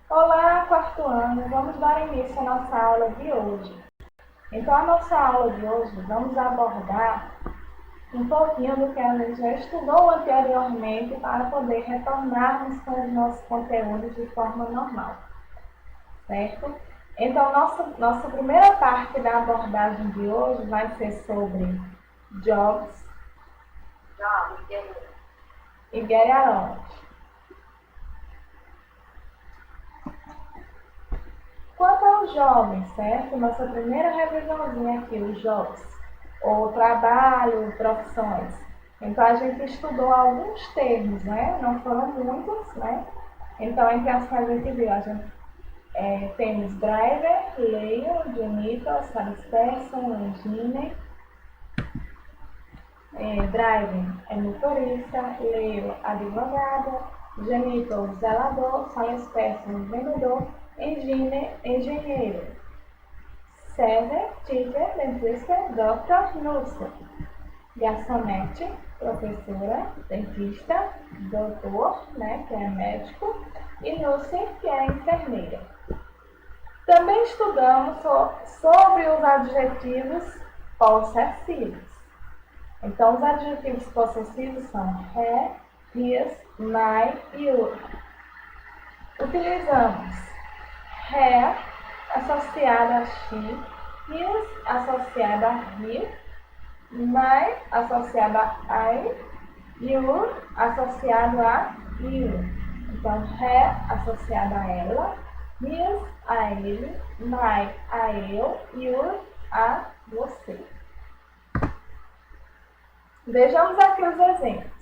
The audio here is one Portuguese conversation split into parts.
Olá, quarto ano! Vamos dar início à nossa aula de hoje. Então, a nossa aula de hoje vamos abordar um pouquinho do que a gente já estudou anteriormente para poder retornarmos com os nossos conteúdos de forma normal, certo? Então, nossa primeira parte da abordagem de hoje vai ser sobre jobs e get around. Quanto aos jovens, certo? Nossa primeira revisãozinha aqui, os jobs, ou trabalho, profissões. Então, a gente estudou alguns termos, né? Não foram muitos, né? Então, entre as que a gente viu, temos driver, layer, janitor, salesperson, engineer. Driver é motorista, layer, advogado, janitor, zelador, salesperson, vendedor, engineer, engenheiro. Server, teacher, dentista, doctor, nurse. Garçonete, professora, dentista, doutor, né, que é médico, e nurse, que é enfermeira. Também estudamos sobre os adjetivos possessivos. Então, os adjetivos possessivos são he, his, my e your. Utilizamos he associada a she, his associada a he, my associada a I, your associado a you. Então, he associado a ela, his a ele, my a eu, your a você. Vejamos aqui os exemplos.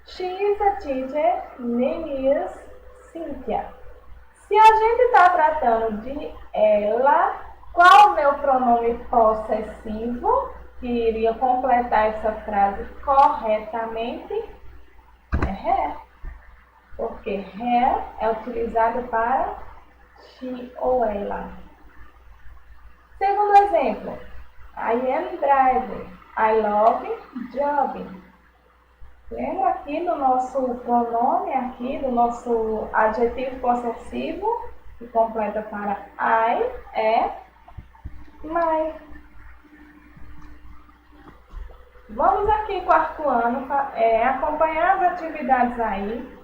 She is a teacher, name is Cynthia. Se a gente está tratando de ela, qual o meu pronome possessivo que iria completar essa frase corretamente? É her. Porque her é utilizado para she ou ela. Segundo exemplo, I am driving. I love jogging. Lembra aqui do nosso pronome, aqui do nosso adjetivo possessivo, que completa para I, é my. Vamos aqui, quarto ano, acompanhar as atividades aí,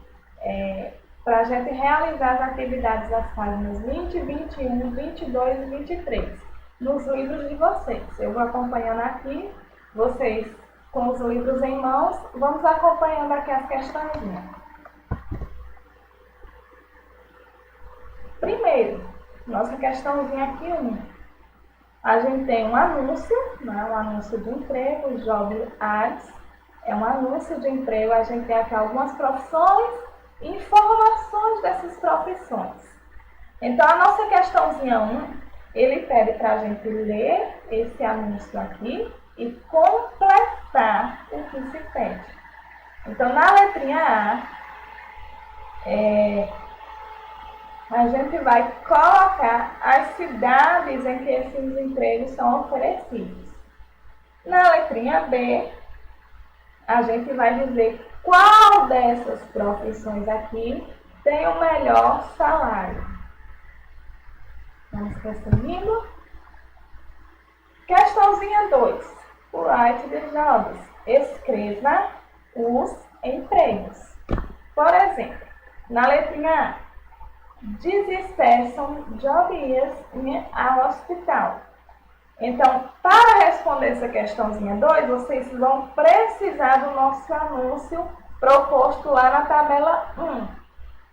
para a gente realizar as atividades das páginas 20, 21, 22 e 23, nos livros de vocês. Eu vou acompanhando aqui, vocês com os livros em mãos, vamos acompanhando aqui as questões. Primeiro, nossa questãozinha aqui 1. A gente tem um anúncio, né? Um anúncio de emprego, job ads. É um anúncio de emprego, a gente tem aqui algumas profissões e informações dessas profissões. Então, a nossa questãozinha 1, ele pede para a gente ler esse anúncio aqui e completar o que se pede. Então, na letrinha A gente vai colocar as cidades em que esses empregos são oferecidos. Na letrinha B, a gente vai dizer qual dessas profissões aqui tem o melhor salário. Vamos prosseguindo. Questãozinha 2. Write the jobs. Escreva os empregos. Por exemplo, na letrinha A, this person job is in a hospital. Então, para responder essa questãozinha 2, vocês vão precisar do nosso anúncio proposto lá na tabela 1.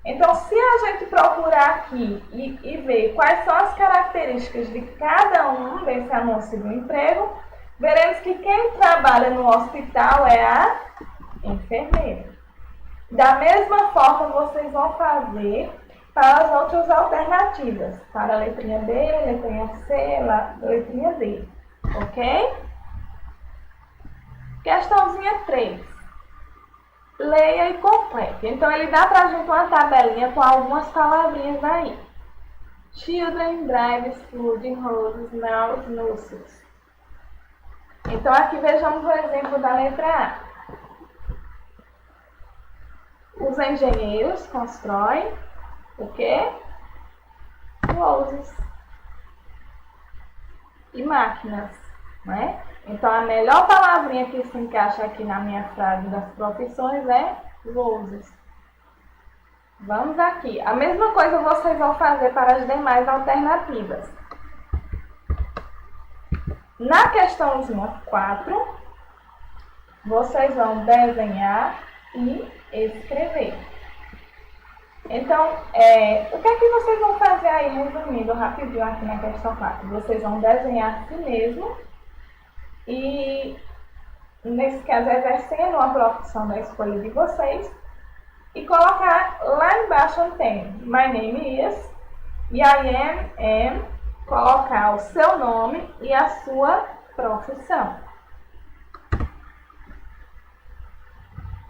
Então, se a gente procurar aqui e ver quais são as características de cada um desse anúncio do emprego, veremos que quem trabalha no hospital é a enfermeira. Da mesma forma, vocês vão fazer para as outras alternativas, para a letrinha B, letrinha C, letrinha D, ok? Questãozinha 3. Leia e complete. Então, ele dá para a gente uma tabelinha com algumas palavrinhas aí. Children, drives, food, roses, smells, nuisance. Então, aqui vejamos o exemplo da letra A. Os engenheiros constroem o quê? houses e máquinas, né? Então, a melhor palavrinha que se encaixa aqui na minha frase das profissões é houses. Vamos aqui. A mesma coisa vocês vão fazer para as demais alternativas. Na questãozinha 4, vocês vão desenhar e escrever. Então, o que é que vocês vão fazer aí, resumindo rapidinho aqui na questão 4? Vocês vão desenhar a si mesmo e, nesse caso, exercendo uma profissão da escolha de vocês e colocar lá embaixo tem My name is e I am, colocar o seu nome e a sua profissão.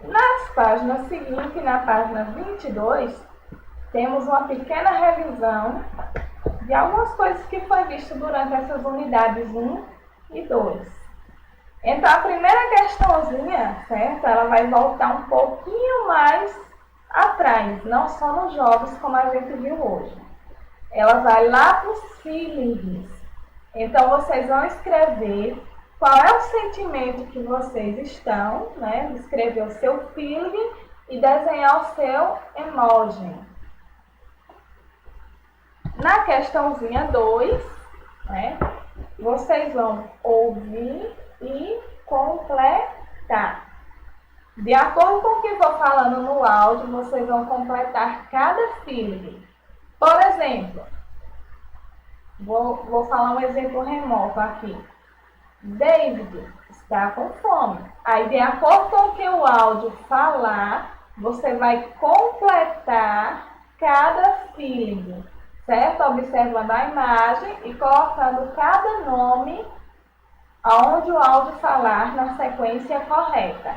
Nas páginas seguintes, na página 22, temos uma pequena revisão de algumas coisas que foi visto durante essas unidades 1 e 2. Então, a primeira questãozinha, certo? Ela vai voltar um pouquinho mais atrás, não só nos jogos, como a gente viu hoje. Ela vai lá para os feelings. Então, vocês vão escrever qual é o sentimento que vocês estão, né? Escrever o seu feeling e desenhar o seu emoji. Na questãozinha 2, né? Vocês vão ouvir e completar. De acordo com o que vou falando no áudio, vocês vão completar cada feeling. Por exemplo, vou falar um exemplo remoto aqui. David está com fome. Aí, de acordo com o que o áudio falar, você vai completar cada feeling, certo? Observando a imagem e colocando cada nome aonde o áudio falar na sequência correta,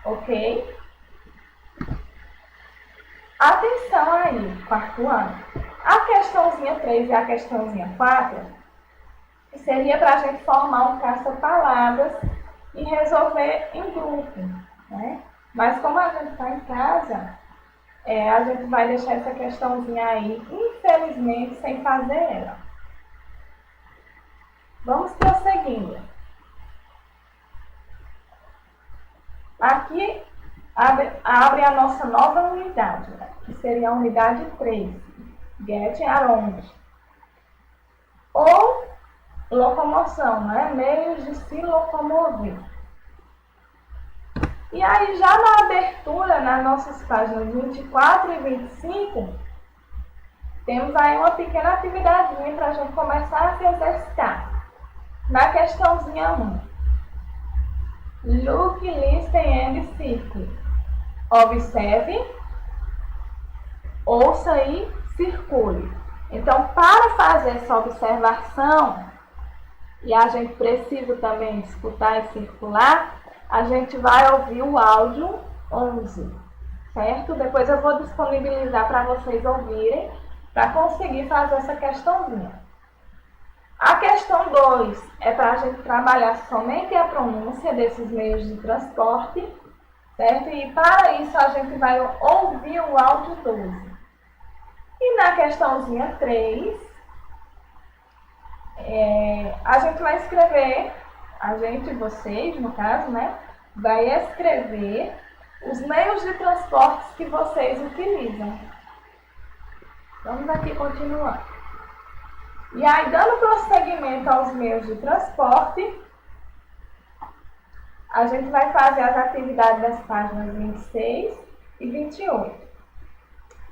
ok? Atenção aí, quarto ano. A questãozinha 3 e a questãozinha 4 seria para a gente formar um caça-palavras e resolver em grupo, né? Mas como a gente está em casa, a gente vai deixar essa questãozinha aí, infelizmente, sem fazer ela. Vamos prosseguindo. Aqui abre a nossa nova unidade, né? Que seria a unidade 3, Get Around. Ou locomoção, né? Meios de se locomover. E aí, já na abertura, nas nossas páginas 24 e 25, temos aí uma pequena atividadezinha para a gente começar a se exercitar. Na questãozinha 1. Look, listen and circle. Observe, ouça e circule. Então, para fazer essa observação, e a gente precisa também escutar e circular, a gente vai ouvir o áudio 11, certo? Depois eu vou disponibilizar para vocês ouvirem, para conseguir fazer essa questãozinha. A questão 2 é para a gente trabalhar somente a pronúncia desses meios de transporte, certo? E para isso a gente vai ouvir o áudio 12. E na questãozinha 3, a gente vai escrever, vocês no caso, né? Vai escrever os meios de transporte que vocês utilizam. Vamos aqui continuar. E aí, dando prosseguimento aos meios de transporte, a gente vai fazer as atividades das páginas 26 e 28.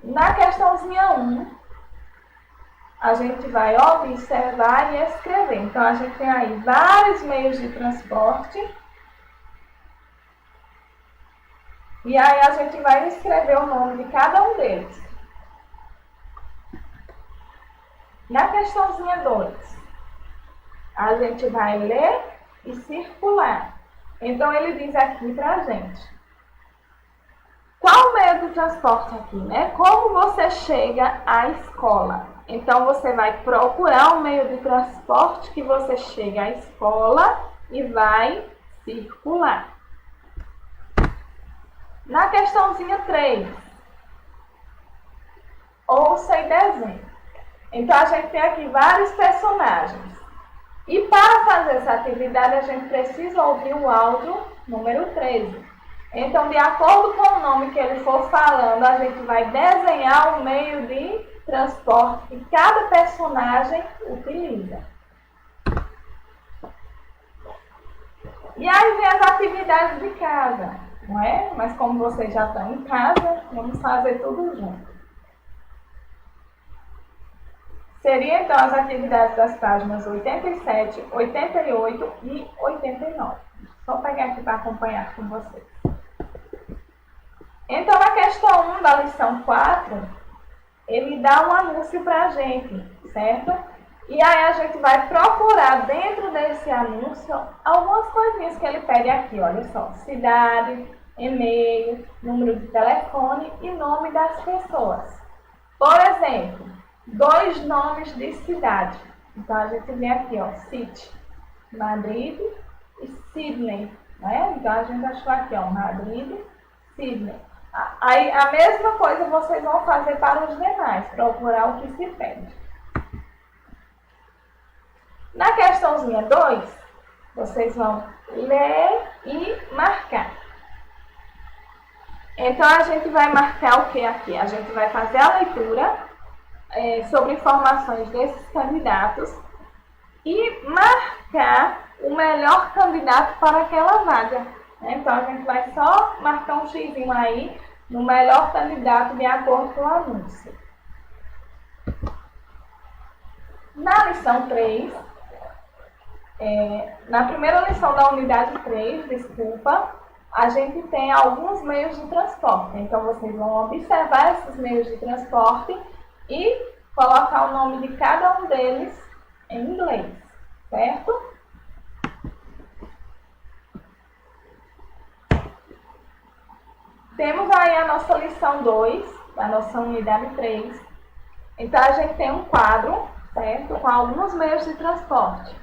Na questãozinha 1, a gente vai observar e escrever. Então, a gente tem aí vários meios de transporte. E aí, a gente vai escrever o nome de cada um deles. Na questãozinha 2, a gente vai ler e circular. Então, ele diz aqui pra gente. Qual o meio de transporte aqui, né? Como você chega à escola? Então, você vai procurar um meio de transporte que você chega à escola e vai circular. Na questãozinha 3, ouça e desenhe. Então, a gente tem aqui vários personagens. E para fazer essa atividade, a gente precisa ouvir o áudio número 13. Então, de acordo com o nome que ele for falando, a gente vai desenhar o meio de transporte que cada personagem utiliza. E aí vem as atividades de casa, não é? Mas como vocês já estão em casa, vamos fazer tudo junto. Seria então as atividades das páginas 87, 88 e 89. Só pegar aqui para acompanhar com vocês. Então, na questão 1 da lição 4, ele dá um anúncio para a gente, certo? E aí a gente vai procurar dentro desse anúncio algumas coisinhas que ele pede aqui, olha só. Cidade, e-mail, número de telefone e nome das pessoas. Por exemplo, 2 nomes de cidade. Então, a gente vem aqui, ó, City, Madrid e Sydney, né? Então, a gente achou aqui, ó, Madrid, Sydney. Aí, a mesma coisa vocês vão fazer para os demais, procurar o que se pede. Na questãozinha 2, vocês vão ler e marcar. Então, a gente vai marcar o que aqui? A gente vai fazer a leitura sobre informações desses candidatos e marcar o melhor candidato para aquela vaga. Então, a gente vai só marcar um xizinho aí no melhor candidato de acordo com o anúncio. Na lição 3, na primeira lição da unidade 3, a gente tem alguns meios de transporte. Então, vocês vão observar esses meios de transporte e colocar o nome de cada um deles em inglês, certo? Temos aí a nossa lição 2, da nossa unidade 3. Então, a gente tem um quadro, certo? Com alguns meios de transporte.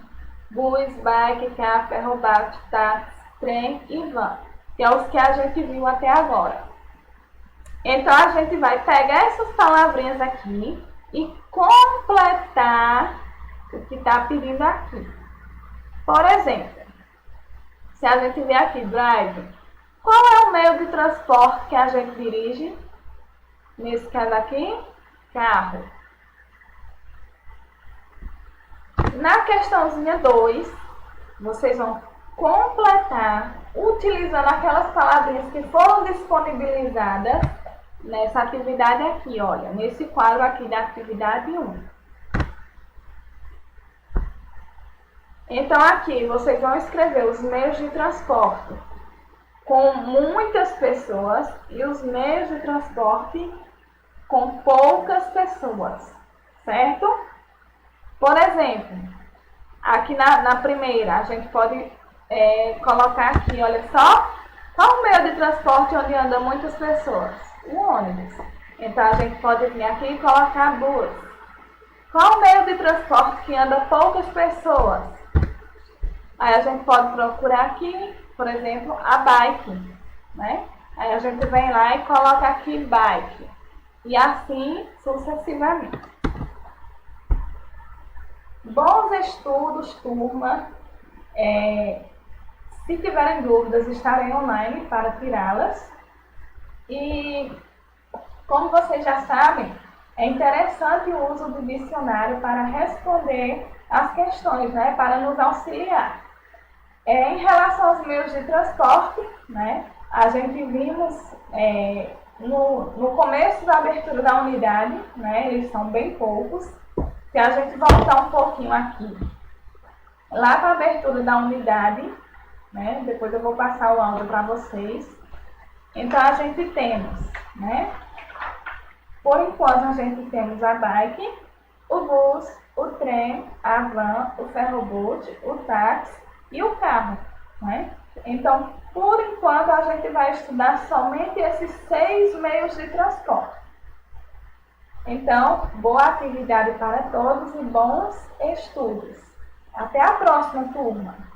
Bus, bike, carro, ferrobato, táxi, trem e van, que é os que a gente viu até agora. Então, a gente vai pegar essas palavrinhas aqui e completar o que está pedindo aqui. Por exemplo, se a gente vier aqui, drive, qual é o meio de transporte que a gente dirige? Nesse caso aqui, carro. Na questãozinha 2, vocês vão completar utilizando aquelas palavrinhas que foram disponibilizadas nessa atividade aqui, olha, nesse quadro aqui da atividade 1. Então, aqui vocês vão escrever os meios de transporte com muitas pessoas e os meios de transporte com poucas pessoas, certo? Por exemplo, aqui na primeira, a gente pode colocar aqui, olha só, qual o meio de transporte onde andam muitas pessoas? O ônibus. Então, a gente pode vir aqui e colocar bus. Qual o meio de transporte que anda poucas pessoas? Aí a gente pode procurar aqui, por exemplo, a bike, né? Aí a gente vem lá e coloca aqui bike. E assim sucessivamente. Bons estudos, turma. Se tiverem dúvidas, estarei online para tirá-las. E, como vocês já sabem, é interessante o uso do dicionário para responder as questões, né? Para nos auxiliar. Em relação aos meios de transporte, né? A gente vimos no começo da abertura da unidade, né? Eles são bem poucos. Se a gente voltar um pouquinho aqui, lá para a abertura da unidade, né? Depois eu vou passar o áudio para vocês. Então, a gente temos, né? Por enquanto, a gente temos a bike, o bus, o trem, a van, o ferrobote, o táxi e o carro, né? Então, por enquanto, a gente vai estudar somente esses 6 meios de transporte. Então, boa atividade para todos e bons estudos. Até a próxima, turma!